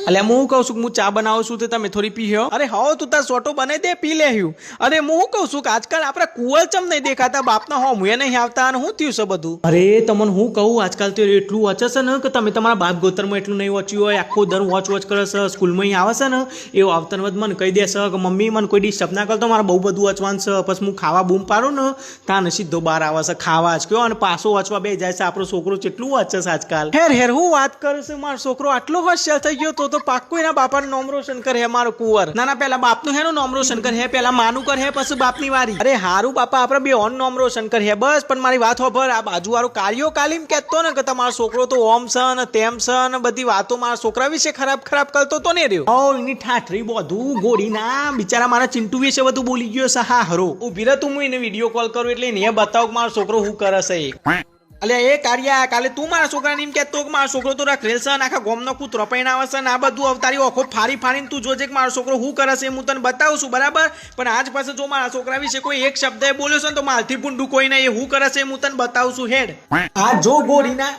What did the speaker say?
અલ્યા હું કહું છું કે હું ચા બનાવું છું તો તમે થોડી પીહ્યો. અરે હાવ તું તાર સોટો બનાવી દે પી લેહ્યું. અરે હું કહું છું કે આજકાલ આપડા કુંવર ચમ નહીં દેખાતા બાપના હો મુએ નહીં આવતા અને શું થયું છે બધું. અરે તમને હું કહું આજકાલ તો એટલું વાંચે છે ને કે તમે તમારા બાપ ગોતરમાં એટલું નહીં વાંચ્યું હોય આખો દર વોચ કરે છે સ્કૂલમાં આવે છે ને એવું આવતા મને કહી દેશે કે મમ્મી મને કોઈ ડિસ્ટર્બ ના કરતો મારે બહુ બધું વાંચવાનું છે પછી હું ખાવા બૂમ પાડું ને ત્યાં સીધો બહાર આવે છે ખાવા જ કયો અને પાછો વાંચવા બે જાય છે. આપણો છોકરો કેટલું વાંચે છે આજકાલ. હેર હું વાત કરું છું મારો છોકરો આટલો હોશિયાર થઈ ગયો તો પાક્કો એના બાપાનું નામ રોશન કરે મારો કુંવર. ના પેલા બાપનું હેનું નામ રોશન કરે પેલા માનું કરે પછી બાપની વારી. અરે હારું બાપા આપણે બે ઓન નામ રોશન કરે બસ. પણ મારી વાત હોભર આ બાજુ વાળો કાર્યો કાલીમ કહેતો ને કે તમારો છોકરો તો ઓમ છે ને તેમ છે ને બધી વાતો મારા છોકરા વિશે ખરાબ કરતો તો ને રહ્યો. ઓ એની ઠાઠરી બધું ગોળી ના બિચારા મારા ચિંટુ વિશે બધું બોલી ગયો છે. હા હરો ઉભી રહે તું હું એને વિડીયો કોલ કરું એટલે એને બતાવ કે મારો છોકરો શું કરે છે. અલે એ કાર્યા કાલે તું મારા છોકરાને એમ કહેતો કે મારો છોકરો તો રખરેલ છે ને આખા ગોમનો કૂતરો પૈણાવે છે ને આ બધું અવતારી ઓખો ફાડીને તું જોજે કે મારો છોકરો શું કરે છે હું તને બતાવું છું બરાબર. પણ આજ પાસે જો મારા છોકરા વિશે કોઈ એક શબ્દ બોલ્યો છે ને તો માલથી પૂંડું કોઈ નહીં એ શું કરે છે હું તને બતાવું છું હેડ. આ જો ગોરીના